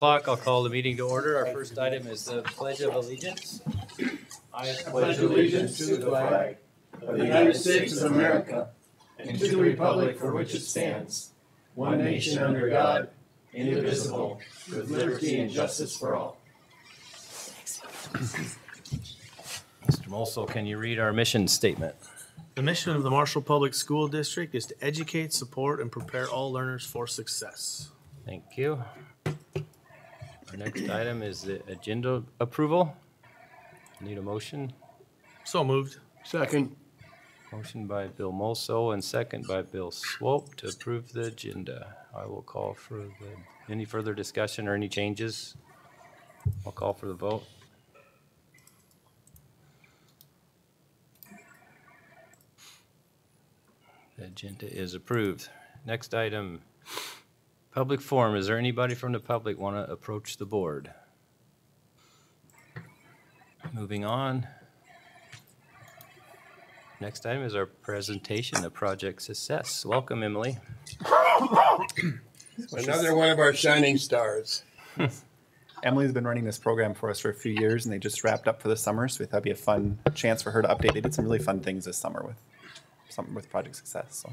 I'll call the meeting to order. Our first item is the Pledge of Allegiance. I pledge allegiance to the flag of the United States of America and to the republic for which it stands, one nation under God, indivisible, with liberty and justice for all. Mr. Molso, can you read our mission statement? The mission of the Marshall Public School District is to educate, support, and prepare all learners for success. Thank you. Our next item is the agenda approval. Need a motion? So moved. Second. Motion by Bill Molso and second by Bill Swope to approve the agenda. I will call for any further discussion or any changes. I'll call for the vote. The agenda is approved. Next item, public forum. Is there anybody from the public want to approach the board? Moving on. Next item is our presentation of project success. Welcome, Emily. Another one of our shining stars. Emily's been running this program for us for a few years, and they just wrapped up for the summer, so we thought it'd be a fun chance for her to update. They did some really fun things this summer with Project Success. So.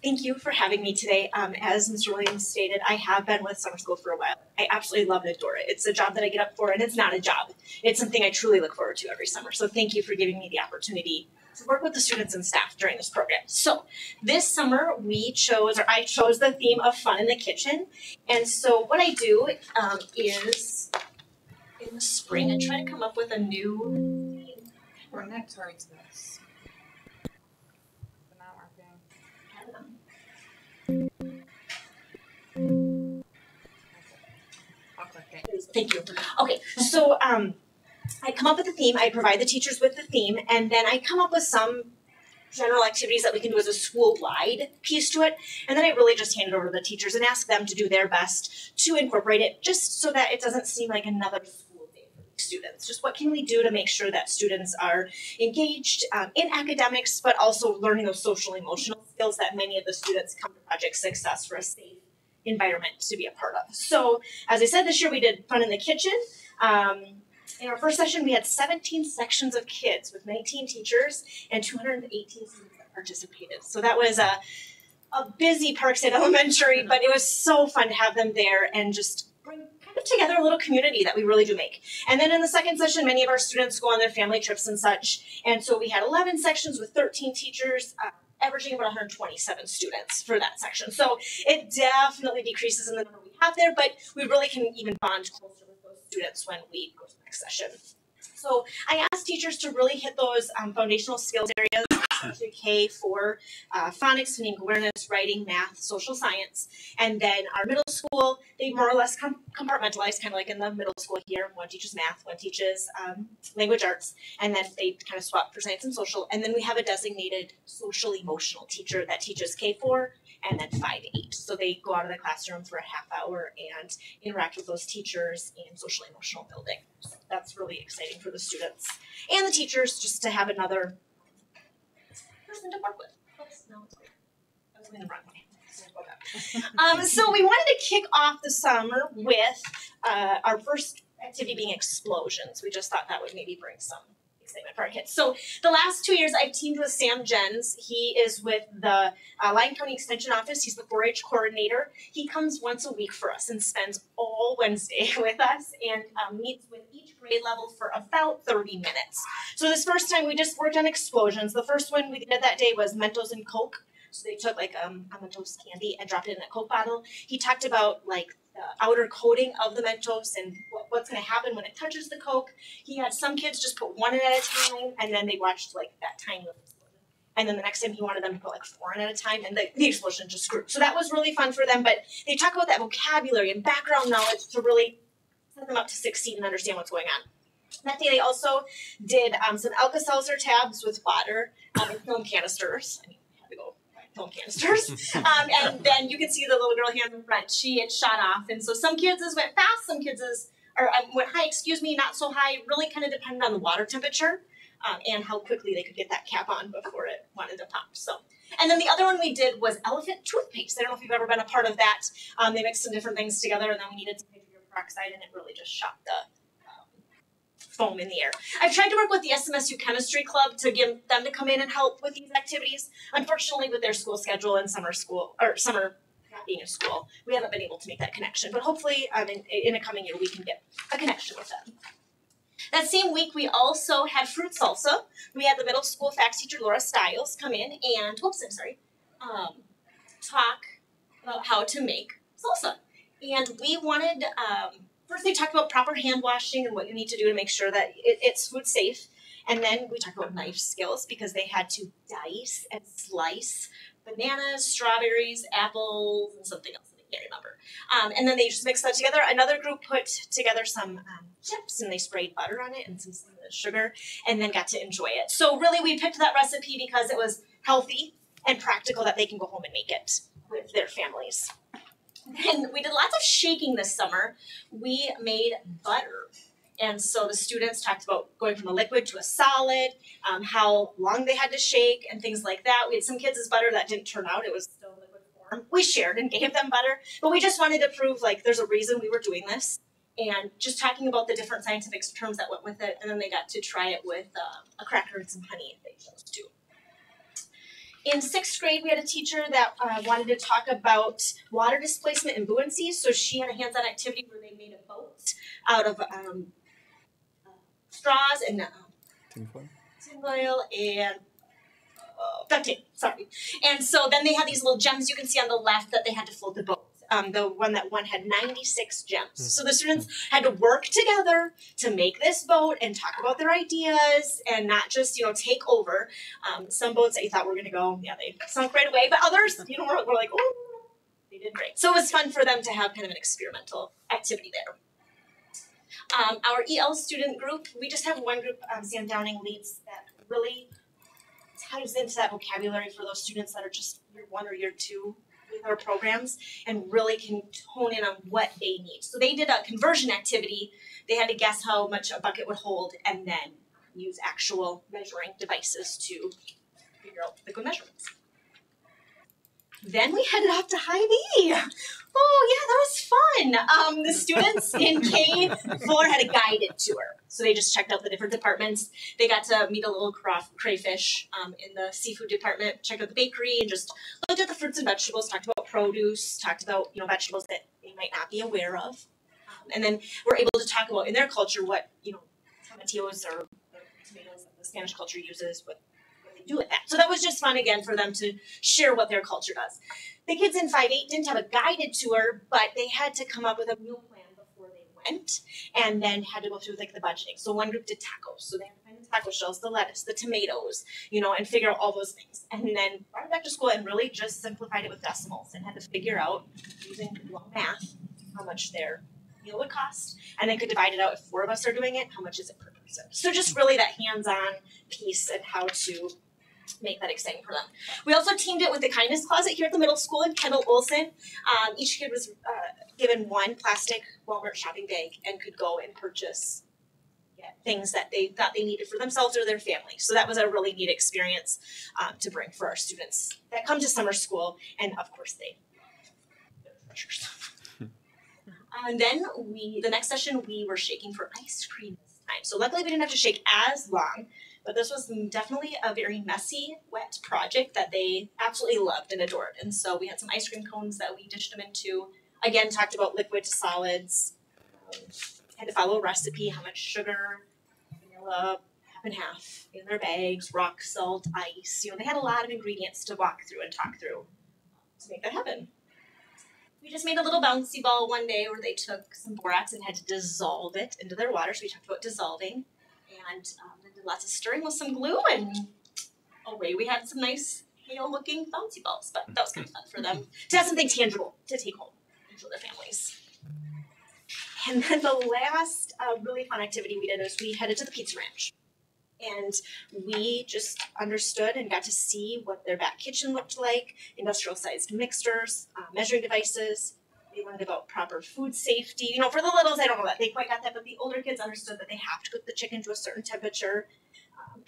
Thank you for having me today. As Mr. Williams stated, I have been with summer school for a while. I absolutely love and adore it. It's a job that I get up for, and it's not a job. It's something I truly look forward to every summer. So thank you for giving me the opportunity to work with the students and staff during this program. So this summer I chose the theme of fun in the kitchen. And so what I do is in the spring, I try to come up with a new theme. We're not towards this. Thank you. Okay, so I come up with a theme, I provide the teachers with the theme, and then I come up with some general activities that we can do as a school-wide piece to it, and then I really just hand it over to the teachers and ask them to do their best to incorporate it, just so that it doesn't seem like another school day for students. Just what can we do to make sure that students are engaged in academics, but also learning those social emotional skills that many of the students come to Project Success for a safe environment to be a part of. So as I said, this year we did fun in the kitchen. In our first session, we had 17 sections of kids with 19 teachers and 218 students that participated. So that was a busy Parkside Elementary, but it was so fun to have them there and just bring kind of together a little community that we really do make. And then in the second session, many of our students go on their family trips and such. And so we had 11 sections with 13 teachers, averaging about 127 students for that section. So it definitely decreases in the number we have there, but we really can even bond closer with those students when we go to the next session. So I asked teachers to really hit those foundational skills areas, especially K for phonics, phonemic awareness, writing, math, social science. And then our middle school, they more or less compartmentalize, kind of like in the middle school here. One teaches math, one teaches language arts, and then they kind of swap for science and social. And then we have a designated social emotional teacher that teaches K4 and then 5-8. So they go out of the classroom for a half hour and interact with those teachers in social emotional building. So that's really exciting for the students and the teachers just to have another person to work with. Oops, no, it's weird. I was going the wrong way. So we wanted to kick off the summer with our first activity being explosions. We just thought that would maybe bring some excitement for our kids. So the last 2 years I've teamed with Sam Jens. He is with the Lyon County Extension Office. He's the 4-H coordinator. He comes once a week for us and spends all Wednesday with us and meets with each grade level for about 30 minutes. So this first time we just worked on explosions. The first one we did that day was Mentos and Coke. So they took like a Mentos candy and dropped it in a Coke bottle. He talked about like the outer coating of the Mentos and what's going to happen when it touches the Coke. He had some kids just put one in at a time, and then they watched like that tiny little explosion. And then the next time he wanted them to put like 4 in at a time, and the explosion just grew. So that was really fun for them. But they talk about that vocabulary and background knowledge to really set them up to succeed and understand what's going on. That day they also did some Alka-Seltzer tabs with water and film canisters. Film canisters. And then you can see the little girl here in the front. She had shot off. And so some kids went fast, some kids went high, not so high. Really kind of depended on the water temperature and how quickly they could get that cap on before it wanted to pop. So, and then the other one we did was elephant toothpaste. I don't know if you've ever been a part of that. They mixed some different things together, and then we needed some peroxide, and it really just shot the foam in the air. I've tried to work with the SMSU Chemistry Club to get them to come in and help with these activities. Unfortunately, with their school schedule and summer not being a school, we haven't been able to make that connection. But hopefully, in a coming year, we can get a connection with them. That same week, we also had fruit salsa. We had the middle school facts teacher, Laura Stiles, come in and, talk about how to make salsa. And we wanted, first they talked about proper hand washing and what you need to do to make sure that it's food safe. And then we talked about knife skills because they had to dice and slice bananas, strawberries, apples, and something else that I can't remember. And then they just mixed that together. Another group put together some chips and they sprayed butter on it and some sugar and then got to enjoy it. So really we picked that recipe because it was healthy and practical that they can go home and make it with their families. And we did lots of shaking this summer. We made butter. And so the students talked about going from a liquid to a solid, how long they had to shake and things like that. We had some kids' butter that didn't turn out. It was still liquid form. We shared and gave them butter, but we just wanted to prove like there's a reason we were doing this. And just talking about the different scientific terms that went with it. And then they got to try it with a cracker and some honey if they chose to. In 6th grade, we had a teacher that wanted to talk about water displacement and buoyancy. So she had a hands-on activity where they made a boat out of straws and tinfoil and duct tape, sorry. And so then they had these little gems you can see on the left that they had to float the boat. The one that won had 96 gems. So the students had to work together to make this boat and talk about their ideas and not just, take over. Some boats that you thought were going to go, yeah, they sunk right away. But others, were like, oh, they did great. So it was fun for them to have kind of an experimental activity there. Our EL student group, we just have one group, Sam Downing leads, that really ties into that vocabulary for those students that are just year 1 or year 2 with our programs and really can hone in on what they need. So they did a conversion activity. They had to guess how much a bucket would hold and then use actual measuring devices to figure out liquid measurements. Then we headed off to Hy-Vee. Oh yeah, that was fun. The students in K4 had a guided tour. So they just checked out the different departments. They got to meet a little crayfish in the seafood department, checked out the bakery, and just looked at the fruits and vegetables, talked about produce, talked about vegetables that they might not be aware of. And then we're able to talk about in their culture what, tomatillos or tomatoes that the Spanish culture uses, what they do with that. So that was just fun again for them to share what their culture does. The kids in 5-8 didn't have a guided tour, but they had to come up with a meal plan before they went and then had to go through like the budgeting. So one group did tacos. So they had to find the taco shells, the lettuce, the tomatoes, and figure out all those things. And then brought it back to school and really just simplified it with decimals and had to figure out using math how much their meal would cost. And then could divide it out if 4 of us are doing it, how much is it per person. So just really that hands-on piece and how to make that exciting for them. We also teamed it with the Kindness Closet here at the middle school in Kendall Olson. Each kid was given one plastic Walmart shopping bag and could go and purchase things that they thought they needed for themselves or their family. So that was a really neat experience to bring for our students that come to summer school. And of course they're treasures. And then the next session we were shaking for ice cream this time. So luckily we didn't have to shake as long. But this was definitely a very messy, wet project that they absolutely loved and adored. And so we had some ice cream cones that we dished them into. Again, talked about liquid to solids. Had to follow a recipe, how much sugar, vanilla, half and half in their bags, rock salt, ice. They had a lot of ingredients to walk through and talk through to make that happen. We just made a little bouncy ball one day where they took some borax and had to dissolve it into their water. So we talked about dissolving. And then did lots of stirring with some glue, and away we had some nice pale-looking bouncy balls. But that was kind of fun for them to have something tangible to take home and show their families. And then the last really fun activity we did was we headed to the Pizza Ranch. And we just understood and got to see what their back kitchen looked like, industrial-sized mixers, measuring devices. They learned about proper food safety. For the littles, I don't know that they quite got that, but the older kids understood that they have to cook the chicken to a certain temperature.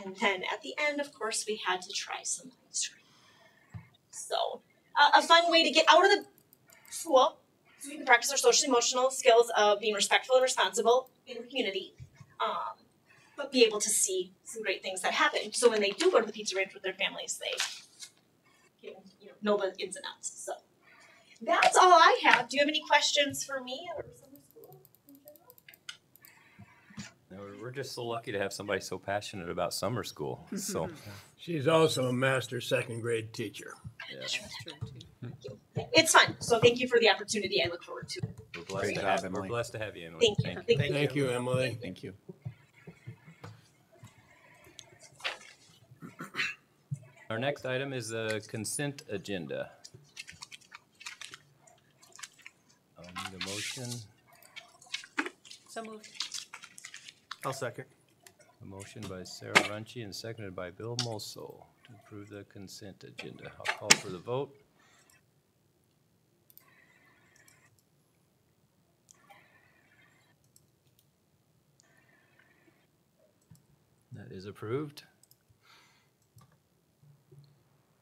And then at the end, of course, we had to try some ice cream. So a fun way to get out of the school so we can practice our social emotional skills of being respectful and responsible in the community, but be able to see some great things that happen. So when they do go to the Pizza Ranch with their families, they can, know the ins and outs. So that's all I have. Do you have any questions for me or summer school in general? No, we're just so lucky to have somebody so passionate about summer school. So, She's also a master second grade teacher. yeah, That's true too. It's fun. So thank you for the opportunity. I look forward to it. we're blessed Great to job, have Emily. We're blessed to have you, Emily. Thank you. Thank you, Emily. Thank you. Our next item is the consent agenda. I'll need a motion. So moved. I'll second. A motion by Sarah Runcie and seconded by Bill Moso to approve the consent agenda. I'll call for the vote. That is approved.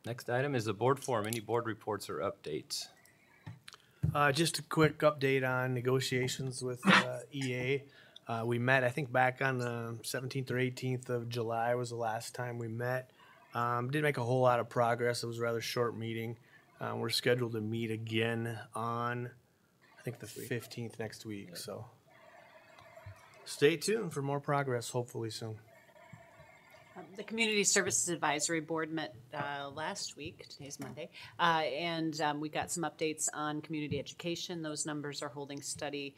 Next item is the board forum. Any board reports or updates? Just a quick update on negotiations with EA. We met, I think, back on the 17th or 18th of July was the last time we met. Didn't make a whole lot of progress. It was a rather short meeting. We're scheduled to meet again on, I think, the 15th next week. So stay tuned for more progress, hopefully soon. The Community Services Advisory Board met last week, today's Monday, and we got some updates on community education. Those numbers are holding steady.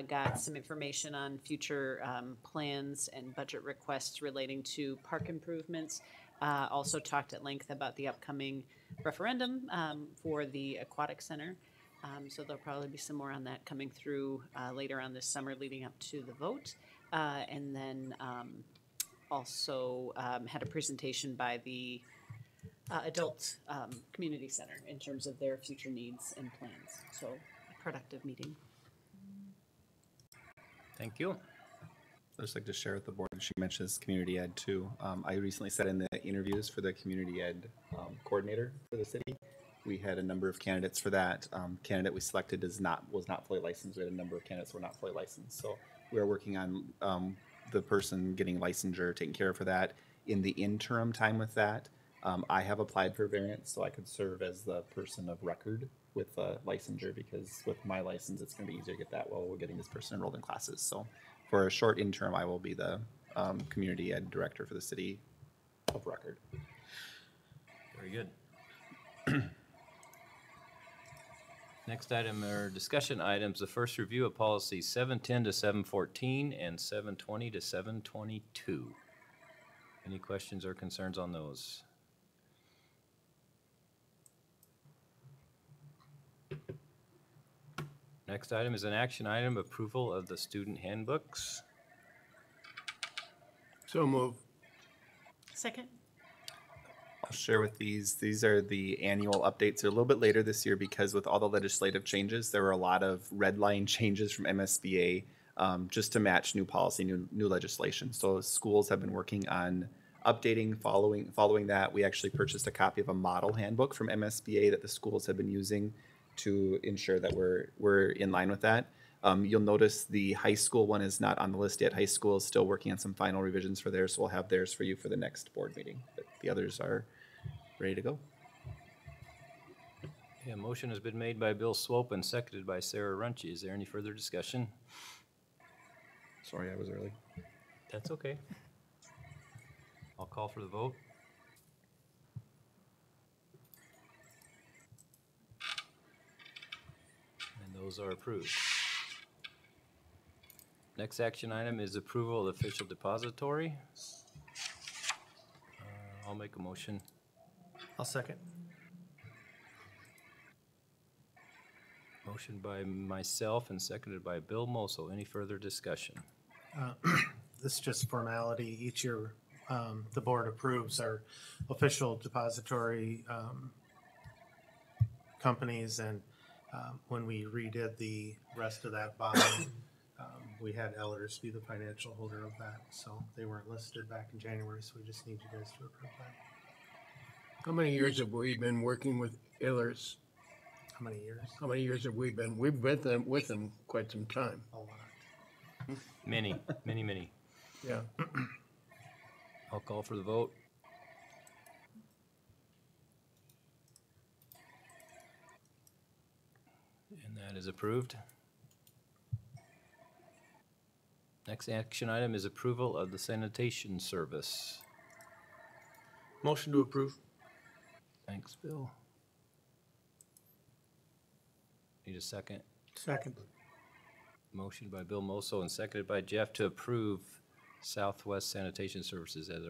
Got some information on future plans and budget requests relating to park improvements. Also talked at length about the upcoming referendum for the Aquatic Center. So there'll probably be some more on that coming through later on this summer leading up to the vote. And then also had a presentation by the Adult Community Center in terms of their future needs and plans. So a productive meeting. Thank you. I'd just like to share with the board, she mentions community ed too. I recently sat in the interviews for the community ed coordinator for the city. We had a number of candidates for that. Candidate we selected was not fully licensed. We had a number of candidates who were not fully licensed. So we are working on the person getting licensure taken care of for that. In the interim time with that, I have applied for variance so I could serve as the person of record with licensure, because with my license it's going to be easier to get that while we're getting this person enrolled in classes. So for a short interim, I will be the community ed director for the city of record. Very good. Next item are discussion items. The first review of policies 710 to 714 and 720 to 722. Any questions or concerns on those? Next item is an action item, approval of the student handbooks. So move. Second. I'll share with these are the annual updates. They're a little bit later this year because with all the legislative changes, there were a lot of red line changes from MSBA just to match new policy, new legislation. So schools have been working on updating, following that. We actually purchased a copy of a model handbook from MSBA that the schools have been using to ensure that we're in line with that. You'll notice the high school one is not on the list yet. High school is still working on some final revisions for theirs, so we'll have theirs for you for the next board meeting. But the others are ready to go. Yeah, motion has been made by Bill Swope and seconded by Sarah Runcie. Is there any further discussion? Sorry, I was early. That's okay. I'll call for the vote. And those are approved. Next action item is approval of the official depository. I'll make a motion. I'll second. Motion by myself and seconded by Bill Moso. Any further discussion? This is just formality. Each year, the board approves our official depository companies, and when we redid the rest of that bond, we had Ehlers be the financial holder of that. So they weren't listed back in January, so we just need you guys to approve that. How many years have we been working with Ehlers? How many years? How many years have we been? We've been with them quite some time. A lot. Many, many, many. Yeah. I'll call for the vote. And that is approved. Next action item is approval of the sanitation service. Motion to approve. Thanks, Bill. Need a second? Second. Motion by Bill Moso and seconded by Jeff to approve Southwest Sanitation Services as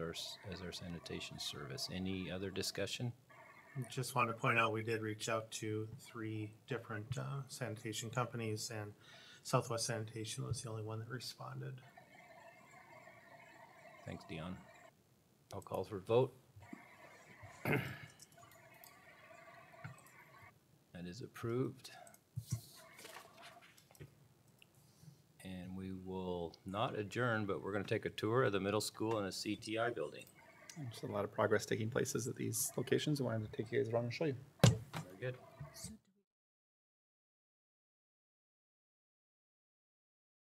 our sanitation service. Any other discussion? Just wanted to point out, we did reach out to 3 different sanitation companies, and Southwest Sanitation was the only one that responded. Thanks, Dion. I'll call for a vote. That is approved. And we will not adjourn, but we're going to take a tour of the middle school and the CTI building. There's a lot of progress taking places at these locations. I wanted to take you guys around and show you. Very good.